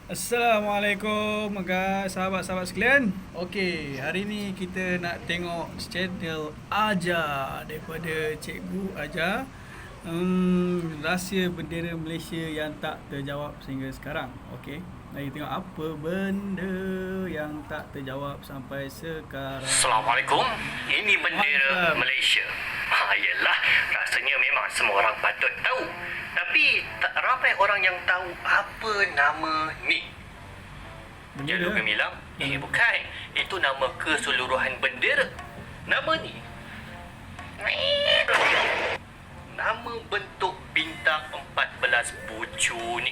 Assalamualaikum guys, sahabat-sahabat sekalian. Okey, hari ni kita nak tengok channel Aja daripada Cikgu Aja. Rahsia bendera Malaysia yang tak terjawab sehingga sekarang. Okey, mari tengok apa benda yang tak terjawab sampai sekarang. Assalamualaikum. Ini bendera Mantap. Malaysia. Yelah, rasanya memang semua orang patut tahu. Tapi tak ramai orang yang tahu apa nama ni. Bendera. Jalur gemilang? Bukan. Itu nama keseluruhan bendera. Nama ni nama bentuk bintang 14 bucu ni.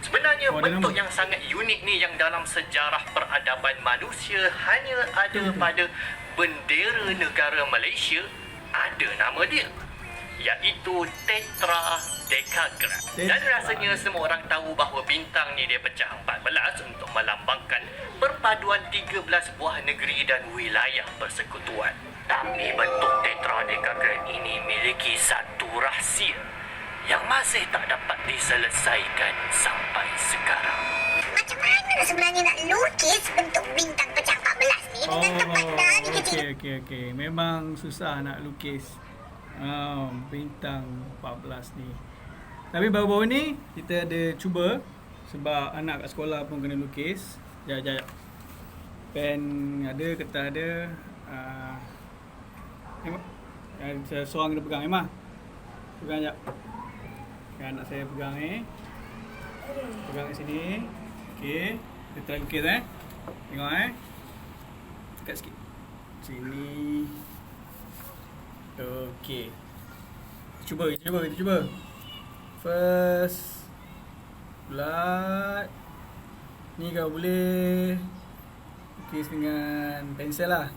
Sebenarnya bentuk yang sangat unik ni yang dalam sejarah peradaban manusia hanya ada pada bendera negara Malaysia ada nama dia, iaitu tetradecagram. Dan rasanya semua orang tahu bahawa bintang ni dia pecah 14 untuk melambangkan perpaduan 13 buah negeri dan wilayah persekutuan. Tapi bentuk tetradecagram ini memiliki satu rahsia yang masih tak dapat diselesaikan sampai sekarang. Macam mana sebenarnya nak lukis bentuk bintang pecah 14 ni dengan tempat dari kecil? Okey. Memang susah nak lukis bintang 14 ni. Tapi baru-baru ni kita ada cuba sebab anak kat sekolah pun kena lukis. Jap. Pen ada, kertas ada. Seorang kena pegang. Emma, pegang jap. Anak saya pegang ni. Pegang kat sini. Okey, kita try lukis Tengok dekat sikit. Sini. Okey. Kita cuba. First blood. Ni kau boleh lukis dengan pensel lah.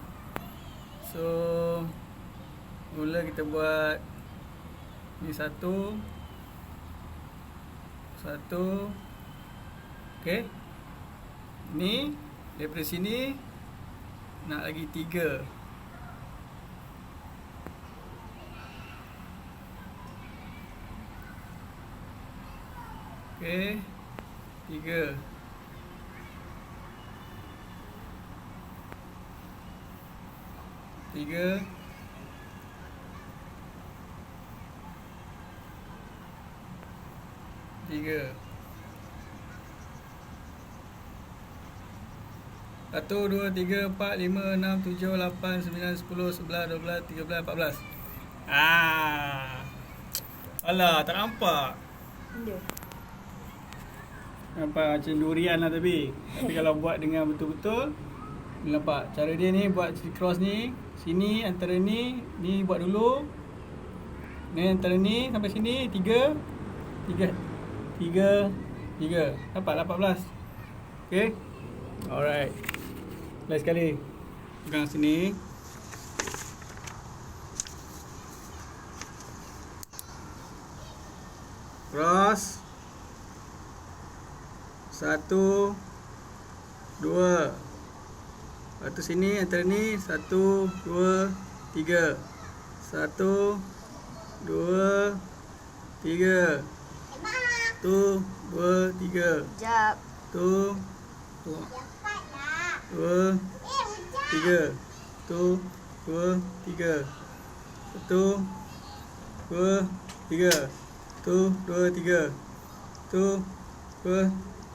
So mula kita buat ni satu. Okey. Ni daripada sini nak lagi 3. Okey. 3. Satu, dua, tiga, empat, lima, enam, tujuh, lapan, sembilan, 10, 11, 12, 13, 14. Alah, tak nampak. Nampak macam durian lah tapi kalau buat dengan betul-betul nampak. Cara dia ni buat cross ni, sini antara ni buat dulu. Ni antara ni sampai sini 3. Dapat 14. Okey. Alright. Last sekali. Pegang sini. Cross. 1 2. Lepas tu sini antara ni 1 2 3. 1 2 3. 1 2 3. Jap. 1 2 3. 1 2 3. 1 2 3. 1 2 3. 1 2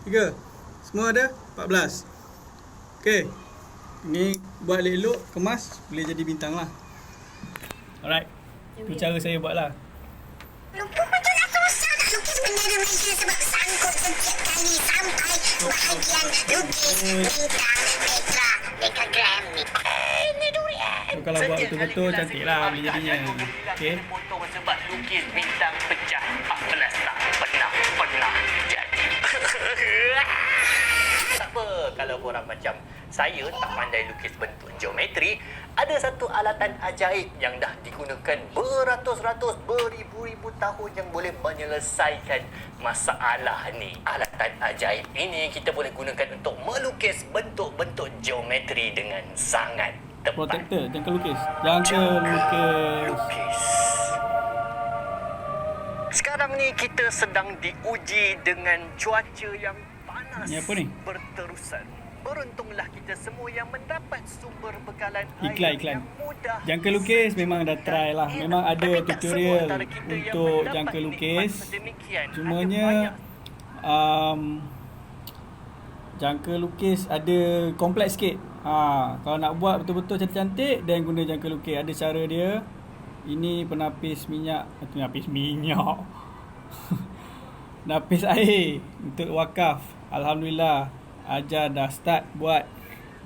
3. Semua ada 14. Okey. Ni buat elok, kemas, boleh jadi bintang lah. Alright. Itu cara saya buat lah. Lupa macam nak susah nak lukis bendera Malaysia sebab sangkut setiap kali sampai bahagian lukis bintang tetradecagram ni. Ini durian. So, kalau buat betul-betul cantik lah boleh jadinya. Okey. Potong sebab lukis bintang pecah 14 tak pernah jadi. Tak apa, kalau korang macam saya tak pandai lukis bentuk geometri, ada satu alatan ajaib yang dah digunakan beratus-ratus, beribu-ribu tahun yang boleh menyelesaikan masalah ni. Alatan ajaib ini kita boleh gunakan untuk melukis bentuk-bentuk geometri dengan sangat tepat. Protector, jangan lukis. Jangan lukis. Sekarang ni kita sedang diuji dengan cuaca yang panas panas Ni apa ni? berterusan. Beruntunglah kita semua yang mendapat sumber bekalan Iklan. air yang mudah. Jangka lukis memang dah try lah. Memang ada Tapi tak semua tutorial antara kita yang untuk mendapat jangka nikmat lukis. sedemikian. Cumanya Ada jangka lukis ada kompleks sikit. Kalau nak buat betul-betul cantik-cantik, dan guna jangka lukis. Ada cara dia. Ini penapis minyak. Napis air untuk wakaf. Alhamdulillah, Ajar dah start buat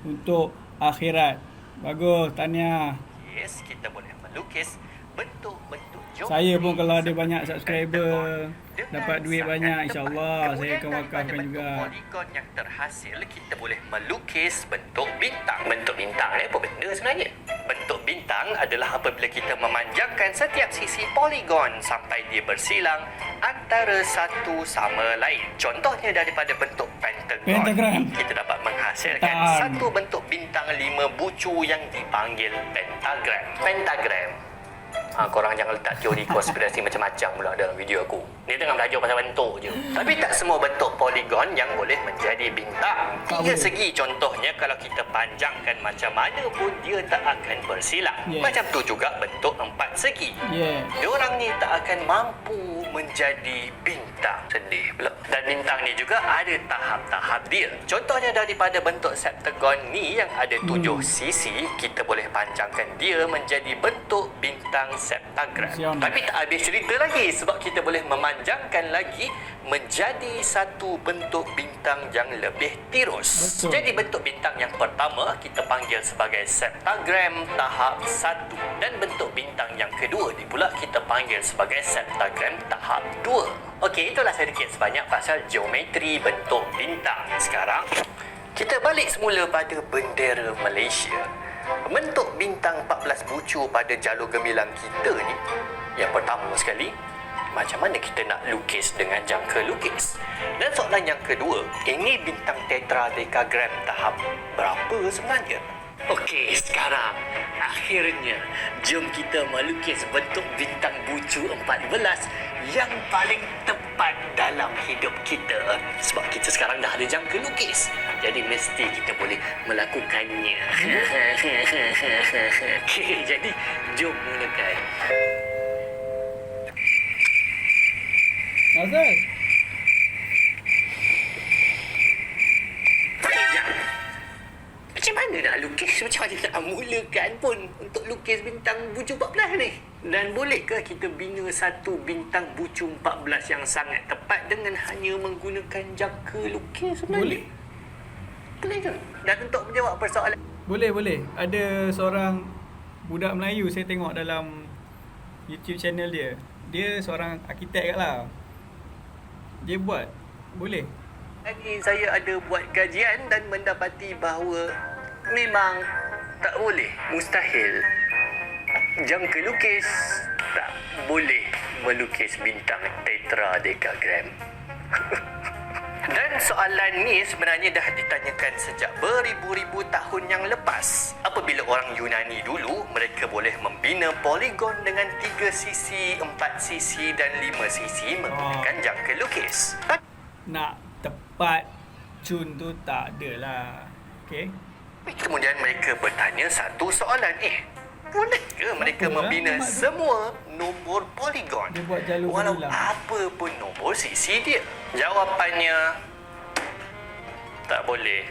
untuk akhirat. Bagus, tahniah. Yes, kita boleh melukis bentuk-bentuk geometri. Saya pun kalau ada banyak subscriber, Dengan dapat duit sangat banyak, tepat. insyaAllah saya Kemudian akan wakafkan daripada juga. bentuk poligon yang terhasil, kita boleh melukis bentuk bintang. Bentuk bintang ni apa benda sebenarnya? Bentuk bintang adalah apabila kita memanjangkan setiap sisi poligon sampai dia bersilang antara satu sama lain. Contohnya daripada bentuk Pentagram. kita dapat menghasilkan satu bentuk bintang 5 bucu yang dipanggil pentagram. Korang jangan letak teori konspirasi macam-macam pula dalam video aku. Ni tengah belajar pasal bentuk je. Tapi tak semua bentuk poligon yang boleh menjadi bintang. 3 segi contohnya, kalau kita panjangkan macam mana pun dia tak akan bersilang. Yes. Macam tu juga bentuk 4 segi. Yeah. Diorang ni tak akan mampu menjadi bintang. Sedih pula. Dan bintang ni juga ada tahap-tahap dia. Contohnya daripada bentuk septagon ni yang ada 7 sisi, kita boleh panjangkan dia menjadi bentuk bintang septagram. Tapi tak habis cerita lagi, sebab kita boleh memanjangkan lagi menjadi satu bentuk bintang yang lebih tirus. Betul. Jadi bentuk bintang yang pertama kita panggil sebagai septagram tahap 1, dan bentuk bintang yang kedua ni pula kita panggil sebagai septagram tahap 2. Okey, itulah sedikit sebanyak pasal geometri bentuk bintang. Sekarang kita balik semula pada bendera Malaysia. Bentuk bintang 14 bucu pada jalur gemilang kita ni, yang pertama sekali, macam mana kita nak lukis dengan jangka lukis? Dan soalan yang kedua, ini bintang tetradekagram tahap berapa sebenarnya? Okey, sekarang akhirnya jom kita melukis bentuk bintang bucu 14 yang paling tepat dalam hidup kita. Sebab kita sekarang dah ada jangka lukis, jadi mesti kita boleh melakukannya. Okey, jadi jom mulakan. Azal. Macam mana nak lukis? Macam mana nak mulakan pun untuk lukis bintang bucu 14 ni? Dan bolehkah kita bina satu bintang bucu 14 yang sangat tepat dengan hanya menggunakan jangka lukis sebenarnya? Boleh ke? Dan untuk menjawab persoalan Boleh. Ada seorang budak Melayu saya tengok dalam YouTube channel dia. Dia seorang arkitek lah. Dia buat. Boleh. ini, saya ada buat kajian dan mendapati bahawa memang tak boleh, mustahil. Jangka lukis tak boleh melukis bintang tetradekagram. Dan soalan ni sebenarnya dah ditanyakan sejak beribu-ribu tahun yang lepas. Apabila orang Yunani dulu, mereka boleh membina poligon dengan 3 sisi, 4 sisi dan 5 sisi menggunakan jangka lukis. Nak tepat cun tu tak ada lah. Okay. Kemudian mereka bertanya satu soalan. Boleh ke mereka membina semua nombor poligon Dia buat jalur walau gemilang. apa pun nombor sisi dia? Jawapannya tak boleh.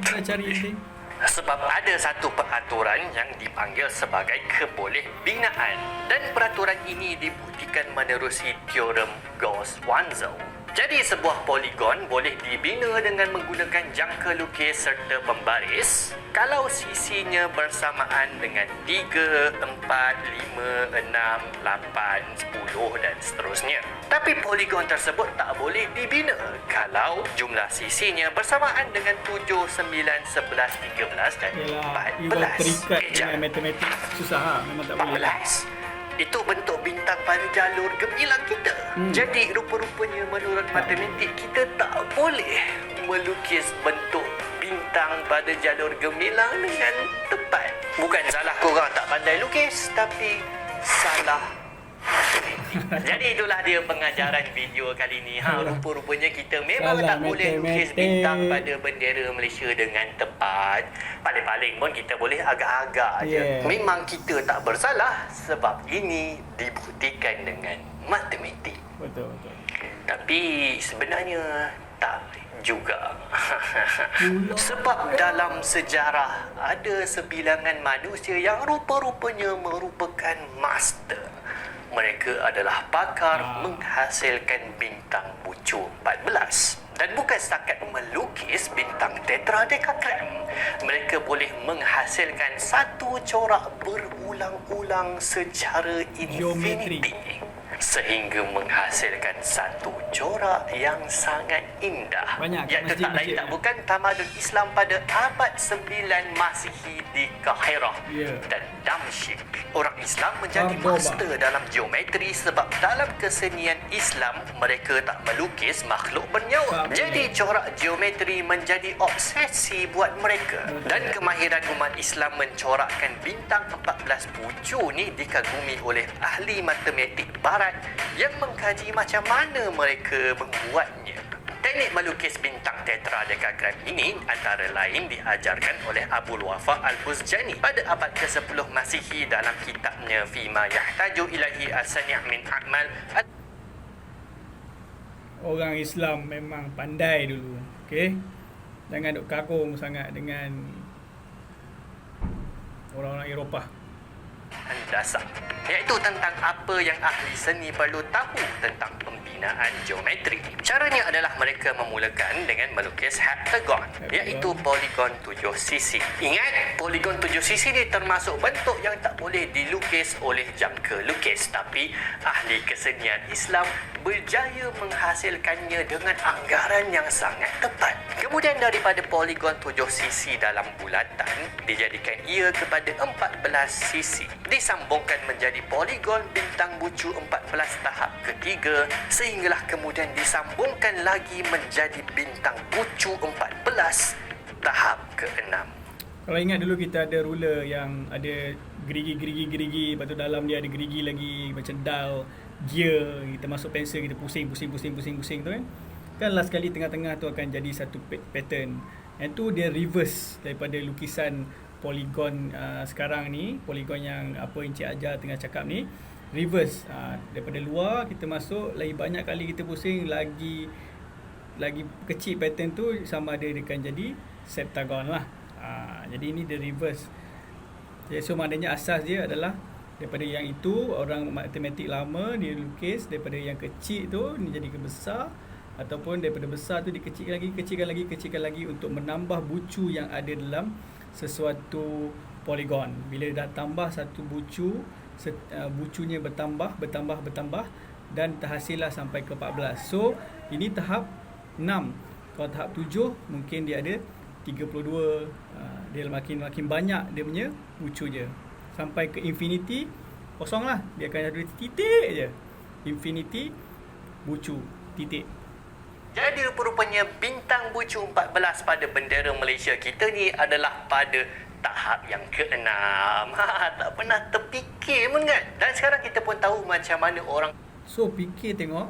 Kita cari ini. Sebab ada satu peraturan yang dipanggil sebagai kebolehbinaan, dan peraturan ini dibuktikan menerusi teorem Gauss-Wanzel. Jadi sebuah poligon boleh dibina dengan menggunakan jangka lukis serta pembaris kalau sisinya bersamaan dengan 3, 4, 5, 6, 8, 10 dan seterusnya. Tapi poligon tersebut tak boleh dibina kalau jumlah sisinya bersamaan dengan 7, 9, 11, 13 dan Yalah, 14. ibarat terikat Jap. dengan matematik susah lah. Memang tak boleh. 14. Itu bentuk bintang pada jalur gemilang kita. Jadi rupa-rupanya menurut matematik kita tak boleh melukis bentuk bintang pada jalur gemilang dengan tepat. Bukan salah korang tak pandai lukis, tapi salah matematik. Jadi itulah dia pengajaran video kali ni. Rupa-rupanya kita memang Salah tak boleh lukis matematik. bintang pada bendera Malaysia dengan tepat. Paling-paling pun kita boleh agak-agak je. Yeah. Memang kita tak bersalah sebab ini dibuktikan dengan matematik. Betul. Tapi sebenarnya tak juga. Sebab dalam sejarah ada sebilangan manusia yang rupa-rupanya merupakan master. Mereka adalah pakar menghasilkan bintang bucu 14. Dan bukan setakat melukis bintang tetradecagram. Mereka boleh menghasilkan satu corak berulang-ulang secara Geometri. infinity. Sehingga menghasilkan satu corak yang sangat indah. Banyak Iaitu tak lain tak bukan tamadun Islam pada abad 9 Masihi di Kahirah dan Damsyik. Orang Islam menjadi Cordoba. master dalam geometri sebab dalam kesenian Islam mereka tak melukis makhluk bernyawa. Jadi corak geometri menjadi obsesi buat mereka. Dan kemahiran umat Islam mencorakkan bintang 14 bucu ni dikagumi oleh ahli matematik barat yang mengkaji macam mana mereka membuatnya. Teknik melukis bintang tetradecagram ini antara lain diajarkan oleh Abul Wafa Al-Buzjani pada abad ke-10 Masihi dalam kitabnya Fima Yahtaju Ilahi As-Sani' min A'mal. Orang Islam memang pandai dulu. Okey. Jangan duk kagum sangat dengan orang-orang Eropah. Dasar, iaitu tentang apa yang ahli seni perlu tahu tentang pembinaan geometri. Caranya adalah mereka memulakan dengan melukis heptagon, iaitu poligon 7 sisi. Ingat, poligon 7 sisi ni termasuk bentuk yang tak boleh dilukis oleh jangka lukis, tapi ahli kesenian Islam berjaya menghasilkannya dengan anggaran yang sangat tepat. Kemudian daripada poligon 7 sisi dalam bulatan, dijadikan ia kepada 14 sisi. Disambungkan menjadi poligon bintang bucu 14 tahap ketiga, sehinggalah kemudian disambungkan lagi menjadi bintang bucu 14 tahap ke-6. Kalau ingat dulu kita ada ruler yang ada gerigi, lepas tu dalam dia ada gerigi lagi macam dial, gear, kita masuk pensel, kita pusing tu kan. Kan last kali tengah-tengah tu akan jadi satu pattern. Yang tu dia reverse daripada lukisan poligon sekarang ni, poligon yang apa Encik Ajar tengah cakap ni, reverse. Daripada luar kita masuk, lagi banyak kali kita pusing, lagi kecil pattern tu, sama ada dia akan jadi septagon lah. Jadi ini dia reverse. So maknanya asas dia adalah daripada yang itu, orang matematik lama dia lukis daripada yang kecil tu ni jadi ke besar, ataupun daripada besar tu dikecilkan lagi untuk menambah bucu yang ada dalam sesuatu poligon. Bila dah tambah satu bucu, bucunya bertambah dan terhasillah sampai ke 14. So ini tahap 6. Kalau tahap 7 mungkin dia ada 32. Dia makin banyak dia punya bucu je. Sampai ke infinity kosong lah. Dia akan ada titik je. Infinity bucu titik. Jadi rupa-rupanya bintang bucu 14 pada bendera Malaysia kita ni adalah pada tahap yang ke-6. Tak pernah terfikir pun kan. Dan sekarang kita pun tahu macam mana orang. So fikir tengok,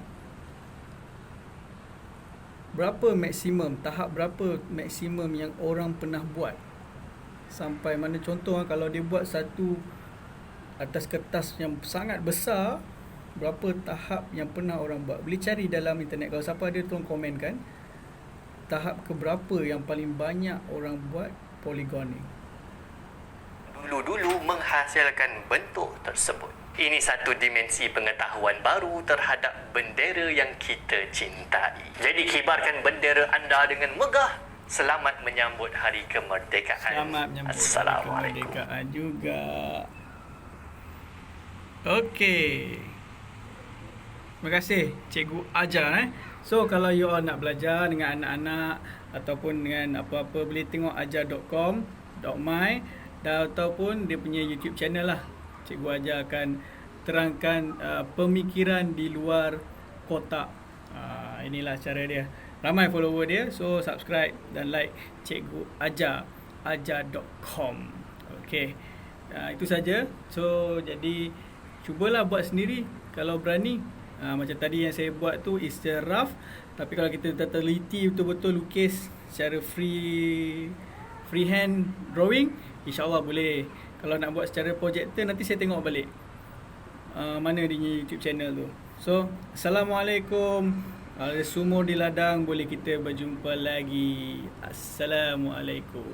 berapa maksimum, tahap berapa maksimum yang orang pernah buat. Sampai mana contoh kalau dia buat satu atas kertas yang sangat besar, berapa tahap yang pernah orang buat. Boleh cari dalam internet. Kalau siapa ada tolong komenkan tahap keberapa yang paling banyak orang buat poligon ni. Dulu-dulu menghasilkan bentuk tersebut. Ini satu dimensi pengetahuan baru terhadap bendera yang kita cintai. Jadi kibarkan bendera anda dengan megah. Selamat menyambut Hari Kemerdekaan. Selamat menyambut Assalamualaikum. kemerdekaan juga. Okey. Terima kasih Cikgu Ajar. So kalau you all nak belajar dengan anak-anak ataupun dengan apa-apa, boleh tengok ajar.com.my dan ataupun dia punya YouTube channel lah. Cikgu Ajar akan terangkan pemikiran di luar kotak. Inilah cara dia. Ramai follower dia. So subscribe dan like Cikgu Ajar, ajar.com. Okey. Itu saja. So jadi cubalah buat sendiri. kalau berani. Macam tadi yang saya buat tu is the rough, tapi kalau kita dah teliti betul-betul lukis secara freehand drawing, insyaAllah boleh. Kalau nak buat secara projector, nanti saya tengok balik mana dia YouTube channel tu. So, Assalamualaikum. Ada sumur di ladang, boleh kita berjumpa lagi. Assalamualaikum.